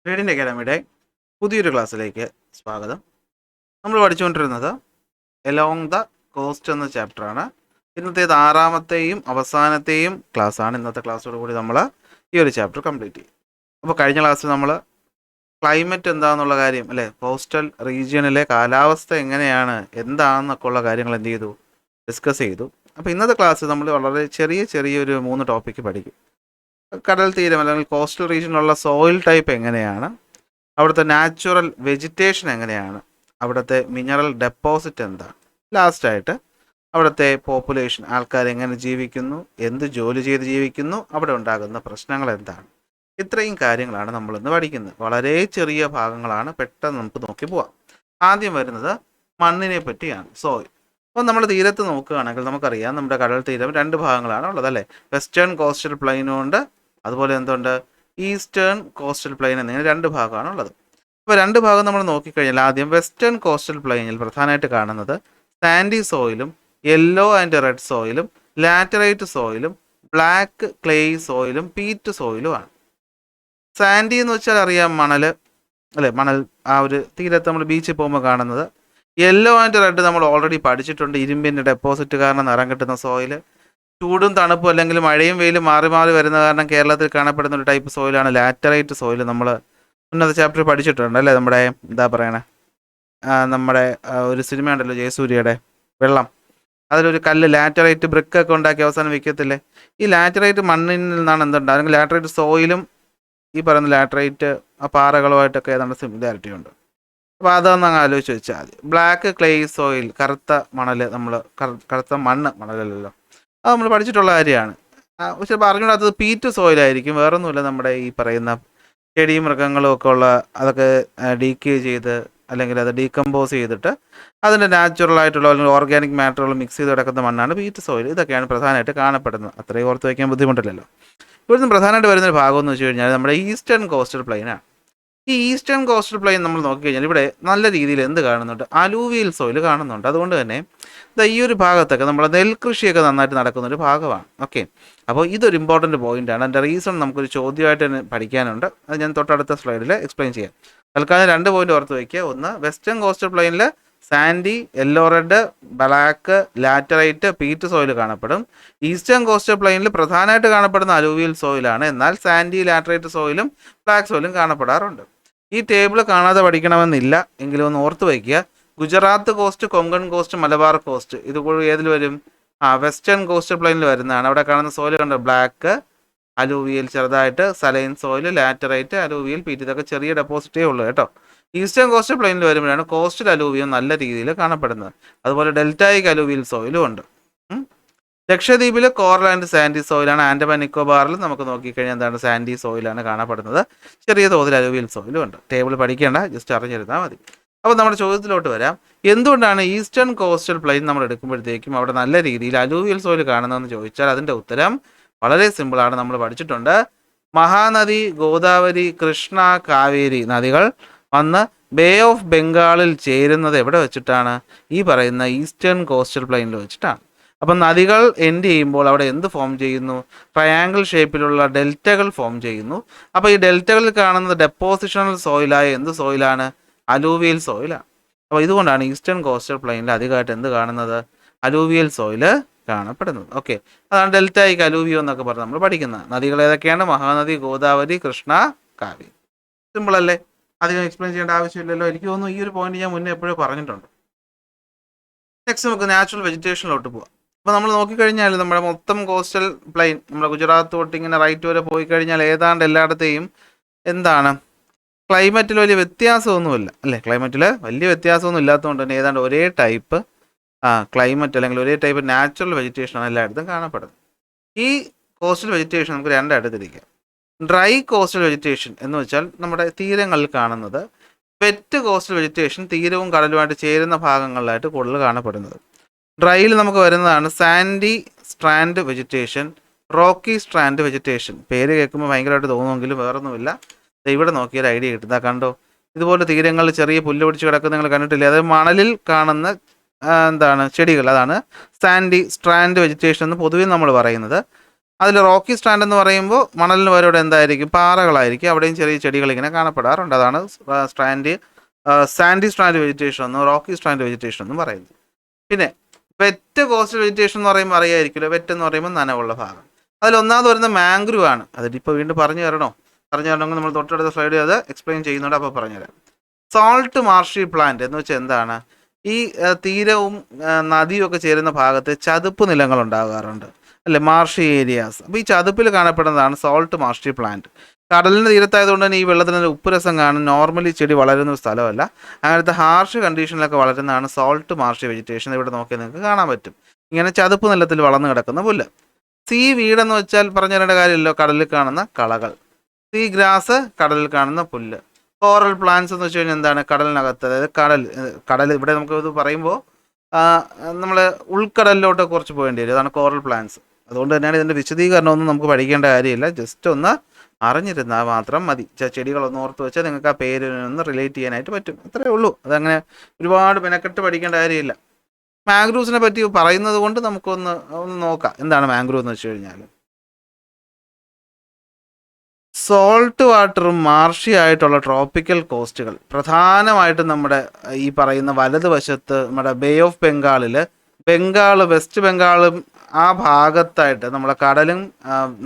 Reading അക്കാഡമിയുടെ പുതിയൊരു ക്ലാസ്സിലേക്ക് സ്വാഗതം. നമ്മൾ പഠിച്ചുകൊണ്ടിരുന്നത് എലോങ് ദ കോസ്റ്റ് എന്ന ചാപ്റ്ററാണ്. ഇന്നത്തേത് ആറാമത്തെയും അവസാനത്തെയും ക്ലാസ്സാണ്. ഇന്നത്തെ ക്ലാസ്സോട് കൂടി നമ്മൾ ഈ ഒരു ചാപ്റ്റർ കംപ്ലീറ്റ് ചെയ്യും. അപ്പോൾ കഴിഞ്ഞ ക്ലാസ്സിൽ നമ്മൾ ക്ലൈമറ്റ് എന്താണെന്നുള്ള കാര്യം അല്ലേ, കോസ്റ്റൽ റീജിയണിലെ കാലാവസ്ഥ എങ്ങനെയാണ്, എന്താണെന്നൊക്കെ ഉള്ള കാര്യങ്ങൾ എന്ത് ചെയ്തു, ഡിസ്കസ് ചെയ്തു. അപ്പോൾ ഇന്നത്തെ ക്ലാസ്സിൽ നമ്മൾ വളരെ ചെറിയൊരു 3 ടോപ്പിക്ക് പഠിക്കും. കടൽ തീരം അല്ലെങ്കിൽ കോസ്റ്റൽ റീജിയനിലുള്ള സോയിൽ ടൈപ്പ് എങ്ങനെയാണ്, അവിടുത്തെ നാച്ചുറൽ വെജിറ്റേഷൻ എങ്ങനെയാണ്, അവിടുത്തെ മിനറൽ ഡെപ്പോസിറ്റ് എന്താണ്, ലാസ്റ്റായിട്ട് അവിടുത്തെ പോപ്പുലേഷൻ, ആൾക്കാർ എങ്ങനെ ജീവിക്കുന്നു, എന്ത് ജോലി ചെയ്ത് ജീവിക്കുന്നു, അവിടെ ഉണ്ടാകുന്ന പ്രശ്നങ്ങൾ എന്താണ്. ഇത്രയും കാര്യങ്ങളാണ് നമ്മളിന്ന് പഠിക്കുന്നത്. വളരെ ചെറിയ ഭാഗങ്ങളാണ്, പെട്ടെന്ന് നമുക്ക് നോക്കി പോവാം. ആദ്യം വരുന്നത് മണ്ണിനെ പറ്റിയാണ്, സോയിൽ. അപ്പോൾ നമ്മൾ തീരത്ത് നോക്കുകയാണെങ്കിൽ നമുക്കറിയാം, നമ്മുടെ കടൽ തീരം 2 ഭാഗങ്ങളാണ് ഉള്ളത് അല്ലേ. വെസ്റ്റേൺ കോസ്റ്റൽ പ്ലെയിനും ഉണ്ട്, അതുപോലെ എന്തുണ്ട്, ഈസ്റ്റേൺ കോസ്റ്റൽ പ്ലെയിൻ എന്നിങ്ങനെ 2 ഭാഗമാണ് ഉള്ളത്. അപ്പോൾ 2 ഭാഗം നമ്മൾ നോക്കിക്കഴിഞ്ഞാൽ ആദ്യം വെസ്റ്റേൺ കോസ്റ്റൽ പ്ലെയിനിൽ പ്രധാനമായിട്ട് കാണുന്നത് സാൻഡി സോയിലും യെല്ലോ ആൻഡ് റെഡ് സോയിലും ലാറ്ററൈറ്റ് സോയിലും ബ്ലാക്ക് ക്ലേയ് സോയിലും പീറ്റ് സോയിലുമാണ്. സാൻഡി എന്ന് വെച്ചാൽ അറിയാം, മണൽ അല്ലേ, മണൽ ആ ഒരു തീരത്ത് നമ്മൾ ബീച്ചിൽ പോകുമ്പോൾ കാണുന്നത്. യെല്ലോ ആൻഡ് റെഡ് നമ്മൾ ഓൾറെഡി പഠിച്ചിട്ടുണ്ട്, ഇരുമ്പിൻ്റെ ഡെപ്പോസിറ്റ് കാരണം നിറം കിട്ടുന്ന സോയിൽ. ചൂടും തണുപ്പും അല്ലെങ്കിൽ മഴയും വെയിലും മാറി മാറി വരുന്ന കാരണം കേരളത്തിൽ കാണപ്പെടുന്ന ഒരു ടൈപ്പ് സോയിലാണ് ലാറ്ററൈറ്റ് സോയിൽ. നമ്മൾ ഉന്നത ചാപ്റ്റർ പഠിച്ചിട്ടുണ്ട് അല്ലേ, നമ്മുടെ എന്താ പറയണേ, നമ്മുടെ ഒരു സിനിമ ഉണ്ടല്ലോ ജയസൂര്യയുടെ വെള്ളം, അതിലൊരു കല്ല് ലാറ്ററൈറ്റ് ബ്രിക്കൊക്കെ ഉണ്ടാക്കി അവസാനം വിൽക്കത്തില്ലേ. ഈ ലാറ്ററൈറ്റ് മണ്ണിൽ നിന്നാണ് എന്തുണ്ട്, അല്ലെങ്കിൽ ലാറ്ററൈറ്റ് സോയിലും ഈ പറയുന്ന ലാറ്ററൈറ്റ് ആ പാറകളുമായിട്ടൊക്കെ ഏതാണ്ട് സിമിലാരിറ്റി ഉണ്ട്. അപ്പോൾ അതൊന്ന് അങ്ങ് ആലോചിച്ച് വെച്ചാൽ മതി. ബ്ലാക്ക് ക്ലേയ് സോയിൽ, കറുത്ത മണൽ, നമ്മൾ കറുത്ത മണലല്ലല്ലോ, അത് നമ്മൾ പഠിച്ചിട്ടുള്ള കാര്യമാണ്. പക്ഷെ പറഞ്ഞുകൂടാത്തത് പീറ്റ് സോയിലായിരിക്കും, വേറൊന്നുമില്ല. നമ്മുടെ ഈ പറയുന്ന ചെടിയും മൃഗങ്ങളും ഒക്കെ ഉള്ള അതൊക്കെ ഡീക്കേ ചെയ്ത് അല്ലെങ്കിൽ അത് ഡീകമ്പോസ് ചെയ്തിട്ട് അതിൻ്റെ നാച്ചുറൽ ആയിട്ടുള്ള അല്ലെങ്കിൽ ഓർഗാനിക് മാറ്ററുകൾ മിക്സ് ചെയ്ത് കിടക്കുന്ന മണ്ണാണ് പീറ്റ് സോയിൽ. ഇതൊക്കെയാണ് പ്രധാനമായിട്ട് കാണപ്പെടുന്നത്. അത്രയും ഓർത്ത് വയ്ക്കാൻ ബുദ്ധിമുട്ടില്ലല്ലോ. ഇവിടുന്ന് പ്രധാനമായിട്ട് വരുന്നൊരു ഭാഗം എന്ന് വെച്ച് കഴിഞ്ഞാൽ നമ്മുടെ ഈസ്റ്റേൺ കോസ്റ്റൽ പ്ലെയിനാണ്. ഈ ഈസ്റ്റേൺ കോസ്റ്റൽ പ്ലെയിൻ നമ്മൾ നോക്കിക്കഴിഞ്ഞാൽ ഇവിടെ നല്ല രീതിയിൽ എന്ത് കാണുന്നുണ്ട്, അലൂവിയൽ സോയിൽ കാണുന്നുണ്ട്. അതുകൊണ്ട് തന്നെ ഈ ഒരു ഭാഗത്തൊക്കെ നമ്മൾ നെൽകൃഷിയൊക്കെ നന്നായിട്ട് നടക്കുന്നൊരു ഭാഗമാണ്. ഓക്കെ, അപ്പോൾ ഇതൊരു ഇമ്പോർട്ടൻറ്റ് പോയിൻ്റാണ്. അതിൻ്റെ റീസൺ നമുക്കൊരു ചോദ്യമായിട്ട് തന്നെ പഠിക്കാനുണ്ട്. അത് ഞാൻ തൊട്ടടുത്ത സ്ലൈഡിൽ എക്സ്പ്ലെയിൻ ചെയ്യാം. തൽക്കാലം 2 പോയിന്റ് ഓർത്ത് വയ്ക്കുക. ഒന്ന്, വെസ്റ്റേൺ കോസ്റ്റൽ പ്ലെയിനിൽ sandy, yellow red, black, laterite, peat soil കാണപ്പെടും. ഈസ്റ്റേൺ കോസ്റ്റൽ പ്ലെയിനിൽ പ്രധാനമായിട്ട് കാണപ്പെടുന്ന അലൂവിയൽ സോയിലാണ്. എന്നാൽ സാൻഡി, ലാറ്ററൈറ്റ് സോയിലും ബ്ലാക്ക് സോയിലും കാണപ്പെടാറുണ്ട്. ഈ ടേബിൾ കാണാതെ പഠിക്കണമെന്നില്ല, എങ്കിലും ഒന്ന് ഓർത്ത് വയ്ക്കുക. Gujarat coast, Konkan coast, Malabar coast, ഇത് ഏതിൽ വരും? വെസ്റ്റേൺ കോസ്റ്റ് പ്ലെയിനിൽ വരുന്നതാണ്. അവിടെ കാണുന്ന സോയിൽ കണ്ട് ബ്ലാക്ക്, അലൂവിയൽ ചെറുതായിട്ട്, saline soil, laterite, alluvial, peat, ഇതൊക്കെ ചെറിയ ഡെപ്പോസിറ്റേ ഉള്ളൂ കേട്ടോ. ഈസ്റ്റേൺ കോസ്റ്റ് പ്ലെയിനിൽ വരുമ്പോഴാണ് കോസ്റ്റൽ അലൂവിയം നല്ല രീതിയിൽ കാണപ്പെടുന്നത്. അതുപോലെ ഡെൽറ്റായിക് അലൂവിയൽ സോയിലും ഉണ്ട്. ലക്ഷദ്വീപിൽ കോറൽ ആൻഡ് സാൻഡി സോയിലാണ്. ആൻഡമാൻ നിക്കോബാറിൽ നമുക്ക് നോക്കിക്കഴിഞ്ഞാൽ എന്താണ്, സാൻഡി സോയിലാണ് കാണപ്പെടുന്നത്. ചെറിയ തോതിൽ അലൂവിയൽ സോയിലും ഉണ്ട്. ടേബിൾ പഠിക്കേണ്ട, ജസ്റ്റ് അറിഞ്ഞിരുന്നാൽ മതി. അപ്പോൾ നമ്മുടെ ചോദ്യത്തിലോട്ട് വരാം. എന്തുകൊണ്ടാണ് ഈസ്റ്റേൺ കോസ്റ്റൽ പ്ലെയിൻ നമ്മൾ എടുക്കുമ്പോഴത്തേക്കും അവിടെ നല്ല രീതിയിൽ അലൂവിയൽ സോയിൽ കാണുന്നതെന്ന് ചോദിച്ചാൽ അതിൻ്റെ ഉത്തരം വളരെ സിമ്പിളാണ്. നമ്മൾ പഠിച്ചിട്ടുണ്ട്, മഹാനദി, ഗോദാവരി, കൃഷ്ണ, കാവേരി നദികൾ വന്ന് ബേ ഓഫ് ബംഗാളിൽ ചേരുന്നത് എവിടെ വെച്ചിട്ടാണ്? ഈ പറയുന്ന ഈസ്റ്റേൺ കോസ്റ്റൽ പ്ലെയിനിൽ വെച്ചിട്ടാണ്. അപ്പം നദികൾ എൻഡ് ചെയ്യുമ്പോൾ അവിടെ എന്ത് ഫോം ചെയ്യുന്നു? ട്രയാങ്കിൾ ഷേപ്പിലുള്ള ഡെൽറ്റകൾ ഫോം ചെയ്യുന്നു. അപ്പോൾ ഈ ഡെൽറ്റകളിൽ കാണുന്നത് ഡെപ്പോസിഷണൽ സോയിലായ എന്ത് സോയിലാണ്? അലൂവിയൽ സോയിലാണ്. അപ്പോൾ ഇതുകൊണ്ടാണ് ഈസ്റ്റേൺ കോസ്റ്റൽ പ്ലെയിനിൽ അധികമായിട്ട് എന്ത് കാണുന്നത്? അലൂവിയൽ സോയിൽ കാണപ്പെടുന്നത്. ഓക്കെ, അതാണ് ഡെൽറ്റയിക് അലൂവിയോ എന്നൊക്കെ പറഞ്ഞ് നമ്മൾ പഠിക്കുന്നത്. നദികൾ ഏതൊക്കെയാണ്? മഹാനദി, ഗോദാവരി, കൃഷ്ണ, കാവേരി. സിമ്പിൾ അല്ലേ? അധികം എക്സ്പ്ലെയിൻ ചെയ്യേണ്ട ആവശ്യമില്ലല്ലോ. എനിക്ക് തോന്നുന്നു ഈ ഒരു പോയിന്റ് ഞാൻ മുന്നേ എപ്പോഴും പറഞ്ഞിട്ടുണ്ട്. നെക്സ്റ്റ് നമുക്ക് നാച്ചുറൽ വെജിറ്റേഷനിലോട്ട് പോവാം. അപ്പോൾ നമ്മൾ നോക്കിക്കഴിഞ്ഞാൽ നമ്മുടെ മൊത്തം കോസ്റ്റൽ പ്ലെയിൻ, നമ്മുടെ ഗുജറാത്ത് തൊട്ട് ഇങ്ങനെ റൈറ്റ് വരെ പോയി കഴിഞ്ഞാൽ ഏതാണ്ട് എല്ലായിടത്തെയും എന്താണ്, ക്ലൈമറ്റിൽ വലിയ വ്യത്യാസമൊന്നുമില്ല അല്ലേ. ക്ലൈമറ്റിൽ വലിയ വ്യത്യാസമൊന്നും ഇല്ലാത്തതുകൊണ്ട് തന്നെ ഏതാണ്ട് ഒരേ ടൈപ്പ് ക്ലൈമറ്റ് അല്ലെങ്കിൽ ഒരേ ടൈപ്പ് നാച്ചുറൽ വെജിറ്റേഷനാണ് എല്ലായിടത്തും കാണപ്പെടുന്നത്. ഈ കോസ്റ്റൽ വെജിറ്റേഷൻ നമുക്ക് 2 ആയിട്ട് തിരിക്കാം. ഡ്രൈ കോസ്റ്റൽ വെജിറ്റേഷൻ എന്ന് വെച്ചാൽ നമ്മുടെ തീരങ്ങളിൽ കാണുന്നത്. വെറ്റ് കോസ്റ്റൽ വെജിറ്റേഷൻ തീരവും കടലുമായിട്ട് ചേരുന്ന ഭാഗങ്ങളിലായിട്ട് കൂടുതൽ കാണപ്പെടുന്നത്. ഡ്രൈയിൽ നമുക്ക് വരുന്നതാണ് Sandy strand vegetation, Rocky strand vegetation. പേര് കേൾക്കുമ്പോൾ ഭയങ്കരമായിട്ട് തോന്നുമെങ്കിലും വേറൊന്നുമില്ല. ഇവിടെ നോക്കിയാൽ ഐഡിയ കിട്ടും. കണ്ടോ, ഇതുപോലെ തീരങ്ങളിൽ ചെറിയ പുല്ല് പിടിച്ച് കിടക്കുന്ന നിങ്ങൾ കണ്ടിട്ടില്ലേ? അതായത് മണലിൽ കാണുന്ന എന്താണ് ചെടികൾ, അതാണ് സാൻഡി സ്ട്രാൻഡ് വെജിറ്റേഷൻ എന്ന് പൊതുവെ നമ്മൾ പറയുന്നത്. അതിൽ റോക്കി സ്ട്രാൻഡ് എന്ന് പറയുമ്പോൾ മണലിന് പകരം എന്തായിരിക്കും, പാറകളായിരിക്കും. അവിടെയും ചെറിയ ചെടികൾ ഇങ്ങനെ കാണപ്പെടാറുണ്ട്. അതാണ് സാൻഡി സ്ട്രാൻഡ് വെജിറ്റേഷൻ എന്നും റോക്കി സ്ട്രാൻഡ് വെജിറ്റേഷൻ എന്നും പറയുന്നത്. പിന്നെ വെറ്റ് കോസ്റ്റൽ വെജിറ്റേഷൻ എന്ന് പറയുമ്പോൾ അറിയായിരിക്കുമല്ലോ. വെറ്റ് എന്ന് പറയുമ്പോൾ നനവുള്ള ഭാഗം. അതിലൊന്നാമത് വരുന്ന മാംഗ്രൂവ് ആണ്. അതിപ്പോൾ വീണ്ടും പറഞ്ഞു തരണമെങ്കിൽ നമ്മൾ തൊട്ടടുത്ത സ്ലൈഡിൽ അത് എക്സ്പ്ലെയിൻ ചെയ്യുന്നുണ്ട്, അപ്പോൾ പറഞ്ഞുതരാം. സോൾട്ട് മാർഷി പ്ലാന്റ് എന്ന് വെച്ചാൽ എന്താണ്? ഈ തീരവും നദിയും ഒക്കെ ചേരുന്ന ഭാഗത്ത് ചതുപ്പ് നിലങ്ങൾ ഉണ്ടാകാറുണ്ട് അല്ലെ, മാർഷി ഏരിയാസ്. അപ്പോൾ ഈ ചതുപ്പിൽ കാണപ്പെടുന്നതാണ് സോൾട്ട് മാർഷി പ്ലാന്റ്. കടലിൻ്റെ തീരത്തായതുകൊണ്ട് തന്നെ ഈ വെള്ളത്തിന് ഉപ്പുരസം കാണും. നോർമലി ചെടി വളരുന്ന ഒരു സ്ഥലമല്ല. അങ്ങനത്തെ ഹാർഷ് കണ്ടീഷനിലൊക്കെ വളരുന്നതാണ് സോൾട്ട് മാർഷി വെജിറ്റേഷൻ. ഇവിടെ നോക്കിയാൽ നിങ്ങൾക്ക് കാണാൻ പറ്റും, ഇങ്ങനെ ചതുപ്പ് നിലത്തിൽ വളർന്നു കിടക്കുന്ന പുല്ല്. സീ വീടെന്ന് വെച്ചാൽ പറഞ്ഞു തരേണ്ട കാര്യമില്ലല്ലോ, കടലിൽ കാണുന്ന കളകൾ. സീ ഗ്രാസ്, കടലിൽ കാണുന്ന പുല്ല്. കോറൽ പ്ലാന്റ്സ് എന്ന് വെച്ച് കഴിഞ്ഞാൽ എന്താണ്? കടലിനകത്ത്, അതായത് കടൽ ഇവിടെ നമുക്ക് ഇത് പറയുമ്പോൾ നമ്മൾ ഉൾക്കടലിലോട്ട് കുറച്ച് പോകേണ്ടി വരും. അതാണ് കോറൽ പ്ലാന്റ്സ്. അതുകൊണ്ട് തന്നെയാണ് ഇതിൻ്റെ വിശദീകരണമൊന്നും നമുക്ക് പഠിക്കേണ്ട കാര്യമില്ല. ജസ്റ്റ് ഒന്ന് അറിഞ്ഞിരുന്നാൽ മാത്രം മതി. ചെടികളൊന്ന് ഓർത്ത് വെച്ചാൽ നിങ്ങൾക്ക് ആ പേരിനൊന്ന് റിലേറ്റ് ചെയ്യാനായിട്ട് പറ്റും. അത്രയേ ഉള്ളൂ. അതങ്ങനെ ഒരുപാട് മെനക്കെട്ട് പഠിക്കേണ്ട കാര്യമില്ല. മാംഗ്രൂവ്സിനെ പറ്റി പറയുന്നത് കൊണ്ട് നമുക്കൊന്ന് നോക്കാം. എന്താണ് മാംഗ്രൂവ് എന്ന് വെച്ച് കഴിഞ്ഞാൽ, സോൾട്ട് വാട്ടറും മാർഷി ആയിട്ടുള്ള ട്രോപ്പിക്കൽ കോസ്റ്റുകൾ, പ്രധാനമായിട്ടും നമ്മുടെ ഈ പറയുന്ന വലതുവശത്ത് നമ്മുടെ ബേ ഓഫ് ബംഗാൾ, വെസ്റ്റ് ബംഗാളും ആ ഭാഗത്തായിട്ട് നമ്മുടെ കടലും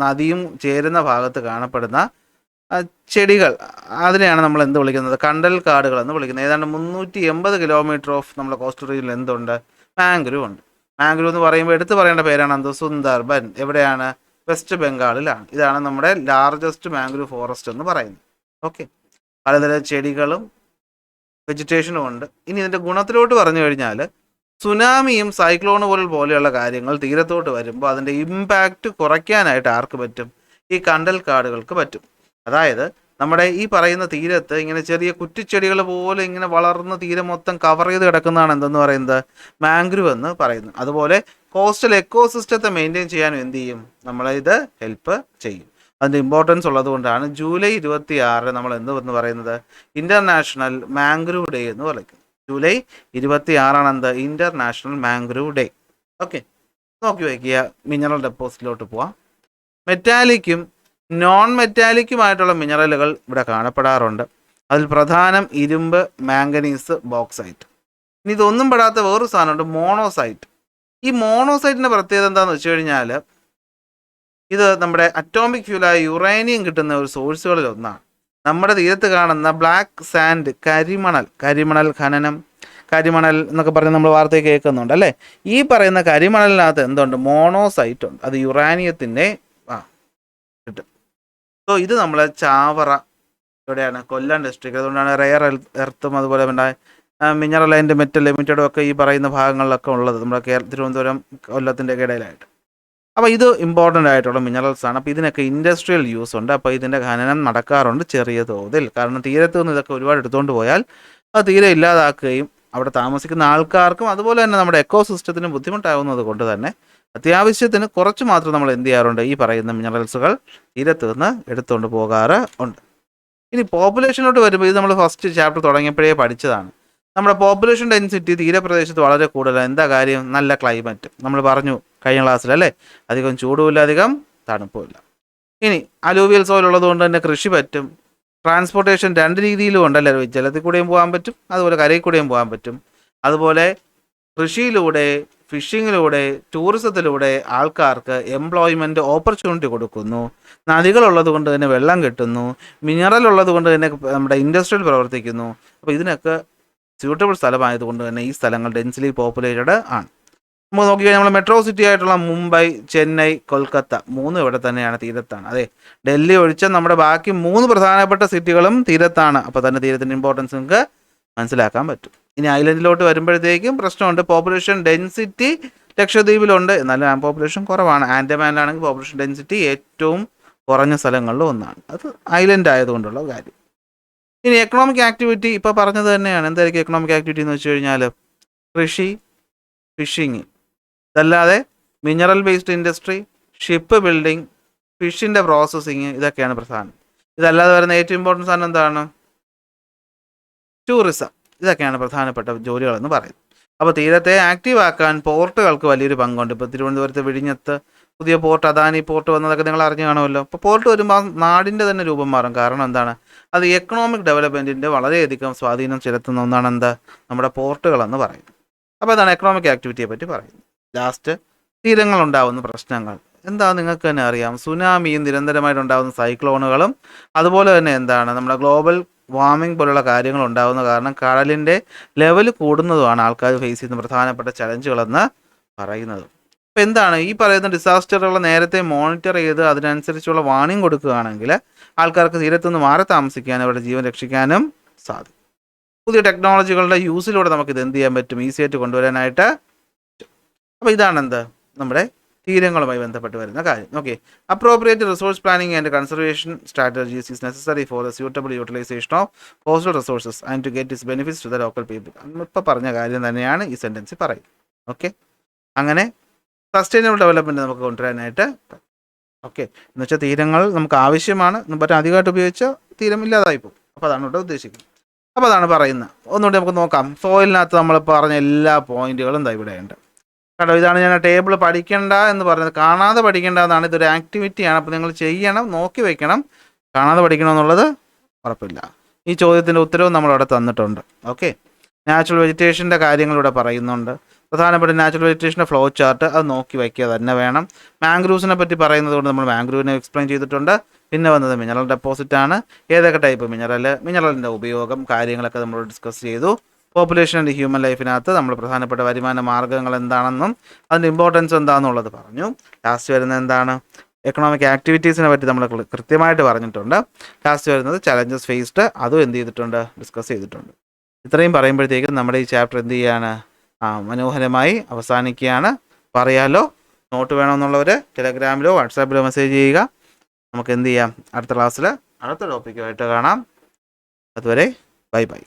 നദിയും ചേരുന്ന ഭാഗത്ത് കാണപ്പെടുന്ന ചെടികൾ, അതിനെയാണ് നമ്മൾ എന്ത് വിളിക്കുന്നത്? കണ്ടൽ കാടുകൾ എന്ന് വിളിക്കുന്നത്. ഏതാണ്ട് 380 കിലോമീറ്റർ ഓഫ് നമ്മുടെ കോസ്റ്റൽ റീജിയനിൽ എന്തുണ്ട്? മാംഗ്രൂവ് ഉണ്ട്. മാംഗ്രൂവ് എന്ന് പറയുമ്പോൾ എടുത്തു പറയേണ്ട പേരാണ് എന്ത്? സുന്ദർബൻ. എവിടെയാണ്? വെസ്റ്റ് ബംഗാളിലാണ്. ഇതാണ് നമ്മുടെ ലാർജസ്റ്റ് മാംഗ്രൂവ് ഫോറസ്റ്റ് എന്ന് പറയുന്നത്. ഓക്കെ, പലതരം ചെടികളും വെജിറ്റേഷനും ഉണ്ട്. ഇനി ഇതിൻ്റെ ഗുണത്തിലോട്ട് പറഞ്ഞു കഴിഞ്ഞാൽ, സുനാമിയും സൈക്ലോൺ പോലെയുള്ള കാര്യങ്ങൾ തീരത്തോട്ട് വരുമ്പോൾ അതിൻ്റെ ഇമ്പാക്റ്റ് കുറയ്ക്കാനായിട്ട് ആർക്ക് പറ്റും? ഈ കണ്ടൽ കാടുകൾക്ക് പറ്റും. അതായത് നമ്മുടെ ഈ പറയുന്ന തീരത്ത് ഇങ്ങനെ ചെറിയ കുറ്റിച്ചെടികൾ പോലെ ഇങ്ങനെ വളർന്ന് തീരം മൊത്തം കവർ ചെയ്ത് കിടക്കുന്നതാണ് എന്തെന്ന് പറയുന്നത്? മാംഗ്രൂവ് എന്ന് പറയുന്നത്. അതുപോലെ കോസ്റ്റൽ എക്കോസിസ്റ്റത്തെ മെയിൻറ്റെയിൻ ചെയ്യാനും എന്ത് ചെയ്യും? നമ്മളിത് ഹെൽപ്പ് ചെയ്യും. അതിൻ്റെ ഇമ്പോർട്ടൻസ് ഉള്ളത് കൊണ്ടാണ് ജൂലൈ 26 നമ്മൾ എന്തെന്ന് പറയുന്നത്? ഇൻ്റർനാഷണൽ മാംഗ്രൂവ് ഡേ എന്ന് വിളിക്കുന്നത്. ജൂലൈ 26 എന്ത്? International mangrove day. ഓക്കെ, നോക്കി വയ്ക്കുക. മിനറൽ ഡെപ്പോസിറ്റിലോട്ട് പോവാം. മെറ്റാലിക്കും നോൺ മെറ്റാലിക്കുമായിട്ടുള്ള മിനറലുകൾ ഇവിടെ കാണപ്പെടാറുണ്ട്. അതിൽ പ്രധാനം ഇരുമ്പ്, മാംഗനീസ്, ബോക്സൈറ്റ്. ഇനി ഇതൊന്നും പെടാത്ത വേറൊരു സാധനമുണ്ട്, മോണോസൈറ്റ്. ഈ മോണോസൈറ്റിൻ്റെ പ്രത്യേകത എന്താണെന്ന് വെച്ച് കഴിഞ്ഞാൽ, ഇത് നമ്മുടെ അറ്റോമിക് ഫ്യൂലായ യുറേനിയം കിട്ടുന്ന ഒരു സോഴ്സുകളിൽ ഒന്നാണ്. നമ്മുടെ തീരത്ത് കാണുന്ന ബ്ലാക്ക് സാൻഡ്, കരിമണൽ ഖനനം, കരിമണൽ എന്നൊക്കെ പറഞ്ഞ് നമ്മൾ വാർത്തയിൽ കേൾക്കുന്നുണ്ട് അല്ലേ. ഈ പറയുന്ന കരിമണലിനകത്ത് എന്തുണ്ട്? മോണോസൈറ്റ് ഉണ്ട്. അത് യുറാനിയത്തിൻ്റെ കിട്ടും. സോ ഇത് നമ്മളെ ചാവറ, എവിടെയാണ്? കൊല്ലം ഡിസ്ട്രിക്ട്. അതുകൊണ്ടാണ് റെയർ എർത്തും അതുപോലെ മിനറൽ ആൻഡ് മെറ്റൽ ലിമിറ്റഡും ഒക്കെ ഈ പറയുന്ന ഭാഗങ്ങളിലൊക്കെ ഉള്ളത്, നമ്മുടെ തിരുവനന്തപുരം, കൊല്ലത്തിൻ്റെ ഒക്കെ ഇടയിലായിട്ട്. അപ്പോൾ ഇത് ഇമ്പോർട്ടൻ്റ് ആയിട്ടുള്ള മിനറൽസ് ആണ്. അപ്പോൾ ഇതിനൊക്കെ ഇൻഡസ്ട്രിയൽ യൂസ് ഉണ്ട്. അപ്പോൾ ഇതിൻ്റെ ഖനനം നടക്കാറുണ്ട് ചെറിയ തോതിൽ. കാരണം തീരത്തു നിന്ന് ഇതൊക്കെ ഒരുപാട് എടുത്തുകൊണ്ട് പോയാൽ അത് തീരെ ഇല്ലാതാക്കുകയും അവിടെ താമസിക്കുന്ന ആൾക്കാർക്കും അതുപോലെ തന്നെ നമ്മുടെ എക്കോസിസ്റ്റത്തിനും ബുദ്ധിമുട്ടാകുന്നത് കൊണ്ട് തന്നെ അത്യാവശ്യത്തിന് കുറച്ച് മാത്രം നമ്മൾ എന്ത് ചെയ്യാറുണ്ട്? ഈ പറയുന്ന മിനറൽസുകൾ തീരത്ത് നിന്ന് എടുത്തുകൊണ്ട് പോകാറ് ഉണ്ട്. ഇനി പോപ്പുലേഷനിലോട്ട് വരുമ്പോൾ, ഇത് നമ്മൾ ഫസ്റ്റ് ചാപ്റ്റർ തുടങ്ങിയപ്പോഴേ പഠിച്ചതാണ്. നമ്മുടെ പോപ്പുലേഷൻ ഡെൻസിറ്റി തീരപ്രദേശത്ത് വളരെ കൂടുതലാണ്. എന്താ കാര്യം? നല്ല ക്ലൈമറ്റ്. നമ്മൾ പറഞ്ഞു കഴിഞ്ഞ ക്ലാസ്സിൽ അല്ലേ, അധികം ചൂടുമില്ല, അധികം തണുപ്പുമില്ല. ഇനി അലൂവിയൽ സോയിൽ ഉള്ളത് കൊണ്ട് തന്നെ കൃഷി പറ്റും. ട്രാൻസ്പോർട്ടേഷൻ 2 രീതിയിലും ഉണ്ടല്ലേ, ജലത്തിൽ കൂടെയും പോകാൻ പറ്റും, അതുപോലെ കരയിൽ കൂടെയും പോകാൻ പറ്റും. അതുപോലെ കൃഷിയിലൂടെ, ഫിഷിങ്ങിലൂടെ, ടൂറിസത്തിലൂടെ ആൾക്കാർക്ക് എംപ്ലോയ്മെൻറ്റ് ഓപ്പർച്യൂണിറ്റി കൊടുക്കുന്നു. നദികളുള്ളത് കൊണ്ട് തന്നെ വെള്ളം കിട്ടുന്നു. മിനറൽ ഉള്ളത് കൊണ്ട് തന്നെ നമ്മുടെ ഇൻഡസ്ട്രിയിൽ പ്രവർത്തിക്കുന്നു. അപ്പോൾ ഇതിനൊക്കെ സ്യൂട്ടബിൾ സ്ഥലമായതുകൊണ്ട് തന്നെ ഈ സ്ഥലങ്ങൾ ഡെൻസിലി പോപ്പുലേറ്റഡ് ആണ്. നമുക്ക് നോക്കിക്കഴിഞ്ഞാൽ നമ്മൾ മെട്രോ സിറ്റി ആയിട്ടുള്ള മുംബൈ, ചെന്നൈ, കൊൽക്കത്ത 3 ഇവിടെ തന്നെയാണ്, തീരത്താണ്. അതെ, ഡൽഹി ഒഴിച്ച നമ്മുടെ ബാക്കി 3 പ്രധാനപ്പെട്ട സിറ്റികളും തീരത്താണ്. അപ്പോൾ തന്നെ തീരത്തിൻ്റെ ഇമ്പോർട്ടൻസ് നിങ്ങൾക്ക് മനസ്സിലാക്കാൻ പറ്റും. ഇനി ഐലൻഡിലോട്ട് വരുമ്പോഴത്തേക്കും പ്രശ്നമുണ്ട്. പോപ്പുലേഷൻ ഡെൻസിറ്റി ലക്ഷദ്വീപിലുണ്ട്, എന്നാലും പോപ്പുലേഷൻ കുറവാണ്. ആൻഡമാനിലാണെങ്കിൽ പോപ്പുലേഷൻ ഡെൻസിറ്റി ഏറ്റവും കുറഞ്ഞ സ്ഥലങ്ങളിൽ ഒന്നാണ്. അത് ഐലൻഡ് ആയതുകൊണ്ടുള്ള കാര്യം. ഇനി എക്കണോമിക് ആക്ടിവിറ്റി ഇപ്പോൾ പറഞ്ഞത് തന്നെയാണ്. എന്തായിരിക്കും എക്കണോമിക് ആക്ടിവിറ്റി എന്ന് വെച്ച് കഴിഞ്ഞാൽ? കൃഷി, ഫിഷിങ്, ഇതല്ലാതെ mineral based industry, ship building, ഫിഷിൻ്റെ പ്രോസസ്സിങ്, ഇതൊക്കെയാണ് പ്രധാനം. ഇതല്ലാതെ വരുന്ന ഏറ്റവും ഇമ്പോർട്ടൻസ് ആണ് എന്താണ്? ടൂറിസം. ഇതൊക്കെയാണ് പ്രധാനപ്പെട്ട ജോലികളെന്ന് പറയുന്നത്. അപ്പോൾ തീരത്തെ ആക്റ്റീവ് ആക്കാൻ പോർട്ടുകൾക്ക് വലിയൊരു പങ്കുണ്ട്. ഇപ്പോൾ തിരുവനന്തപുരത്ത് വിഴിഞ്ഞത്ത് പുതിയ പോർട്ട്, അദാനി പോർട്ട് വന്നതൊക്കെ നിങ്ങൾ അറിഞ്ഞു കാണുമല്ലോ. അപ്പോൾ പോർട്ട് വരുമ്പോൾ നാടിൻ്റെ തന്നെ രൂപം മാറും. കാരണം എന്താണ്? അത് എക്കണോമിക് ഡെവലപ്മെൻറ്റിൻ്റെ വളരെയധികം സ്വാധീനം ചെലുത്തുന്ന ഒന്നാണ് എന്ത്? നമ്മുടെ പോർട്ടുകളെന്ന് പറയുന്നത്. അപ്പോൾ അതാണ് എക്കണോമിക് ആക്ടിവിറ്റിയെ പറ്റി പറയുന്നത്. ലാസ്റ്റ്, തീരങ്ങളുണ്ടാകുന്ന പ്രശ്നങ്ങൾ എന്താ നിങ്ങൾക്ക് തന്നെ അറിയാം. സുനാമിയും നിരന്തരമായിട്ടുണ്ടാകുന്ന സൈക്ലോണുകളും അതുപോലെ തന്നെ എന്താണ് നമ്മുടെ ഗ്ലോബൽ വാർമിംഗ് പോലുള്ള കാര്യങ്ങൾ ഉണ്ടാകുന്ന കാരണം കടലിൻ്റെ ലെവൽ കൂടുന്നതുമാണ് ആൾക്കാർ ഫേസ് ചെയ്യുന്ന പ്രധാനപ്പെട്ട ചലഞ്ചുകളെന്ന് പറയുന്നത്. അപ്പോൾ എന്താണ് ഈ പറയുന്ന ഡിസാസ്റ്ററുകൾ നേരത്തെ മോണിറ്റർ ചെയ്ത് അതിനനുസരിച്ചുള്ള വാർണിംഗ് കൊടുക്കുകയാണെങ്കിൽ ആൾക്കാർക്ക് തീരത്തുനിന്ന് മാറി താമസിക്കാനും അവരുടെ ജീവൻ രക്ഷിക്കാനും സാധിക്കും. പുതിയ ടെക്നോളജികളുടെ യൂസിലൂടെ നമുക്കിത് എന്ത് ചെയ്യാൻ പറ്റും? ഈസി ആയിട്ട് കൊണ്ടുവരാനായിട്ട്. അപ്പോൾ ഇതാണ് എന്ത് നമ്മുടെ തീരങ്ങളുമായി ബന്ധപ്പെട്ട് വരുന്ന കാര്യം. Okay, appropriate resource planning and conservation strategies is necessary for the suitable utilisation of coastal resources and to get its benefits to the local people. ഇപ്പോൾ പറഞ്ഞ കാര്യം തന്നെയാണ് ഈ സെൻറ്റൻസിൽ പറയുന്നത്. ഓക്കെ, അങ്ങനെ സസ്റ്റൈനബിൾ ഡെവലപ്മെൻറ്റ് നമുക്ക് കൊണ്ടുവരാനായിട്ട്. ഓക്കെ, എന്ന് വെച്ചാൽ തീരങ്ങൾ നമുക്ക് ആവശ്യമാണ്, പക്ഷേ അധികമായിട്ട് ഉപയോഗിച്ചാൽ തീരം ഇല്ലാതായി പോകും. അപ്പോൾ അതാണ് ഇവിടെ ഉദ്ദേശിക്കുന്നത്. അപ്പോൾ അതാണ് പറയുന്നത്. ഒന്നുകൂടി നമുക്ക് നോക്കാം. സോയിലിനകത്ത് നമ്മൾ പറഞ്ഞ എല്ലാ പോയിന്റുകളും ഇവിടെയുണ്ട്. കേട്ടോ, ഇതാണ് ഞാൻ ടേബിൾ പഠിക്കേണ്ട എന്ന് പറഞ്ഞത്. കാണാതെ പഠിക്കേണ്ട എന്നാണ്. ഇതൊരു ആക്ടിവിറ്റിയാണ്. അപ്പോൾ നിങ്ങൾ ചെയ്യണം, നോക്കി വയ്ക്കണം. കാണാതെ പഠിക്കണമെന്നുള്ളത് ഉറപ്പില്ല. ഈ ചോദ്യത്തിൻ്റെ ഉത്തരവും നമ്മളവിടെ തന്നിട്ടുണ്ട്. ഓക്കെ, നാച്ചുറൽ വെജിറ്റേഷൻ്റെ കാര്യങ്ങളിവിടെ പറയുന്നുണ്ട്. പ്രധാനപ്പെട്ട നാച്ചുറൽ വെജിറ്റേഷൻ്റെ ഫ്ലോ ചാർട്ട് അത് നോക്കി വയ്ക്കുക തന്നെ വേണം. മാംഗ്രൂവ്സിനെ പറ്റി പറയുന്നത് കൊണ്ട് നമ്മൾ മാംഗ്രൂവിനെ എക്സ്പ്ലെയിൻ ചെയ്തിട്ടുണ്ട്. പിന്നെ വന്നത് മിനറൽ ഡെപ്പോസിറ്റാണ്. ഏതൊക്കെ ടൈപ്പ് മിനറലിൻ്റെ ഉപയോഗം കാര്യങ്ങളൊക്കെ നമ്മൾ ഡിസ്കസ് ചെയ്തു. പോപ്പുലേഷൻ ആൻഡ് ഹ്യൂമൻ ലൈഫിനകത്ത് നമ്മൾ പ്രധാനപ്പെട്ട വരുമാന മാർഗ്ഗങ്ങൾ എന്താണെന്നും അതിൻ്റെ ഇമ്പോർട്ടൻസ് എന്താണെന്നുള്ളത് പറഞ്ഞു. ലാസ്റ്റ് വരുന്നത് എന്താണ്? എക്കണോമിക് ആക്ടിവിറ്റീസിനെ പറ്റി നമ്മൾ കൃത്യമായിട്ട് പറഞ്ഞിട്ടുണ്ട്. ലാസ്റ്റ് വരുന്നത് ചലഞ്ചസ് ഫേസ്ഡ്, അതും എന്ത് ചെയ്തിട്ടുണ്ട്? ഡിസ്കസ് ചെയ്തിട്ടുണ്ട്. ഇത്രയും പറയുമ്പോഴത്തേക്കും നമ്മുടെ ഈ ചാപ്റ്റർ എന്ത് ചെയ്യാണ്? മനോഹരമായി അവസാനിക്കുകയാണ്. പറയാലോ, നോട്ട് വേണമെന്നുള്ളവർ ടെലഗ്രാമിലോ വാട്സാപ്പിലോ മെസ്സേജ് ചെയ്യുക. നമുക്ക് എന്ത് ചെയ്യാം? അടുത്ത ക്ലാസ്സിൽ അടുത്ത ടോപ്പിക്കുമായിട്ട് കാണാം. അതുവരെ ബൈ ബൈ.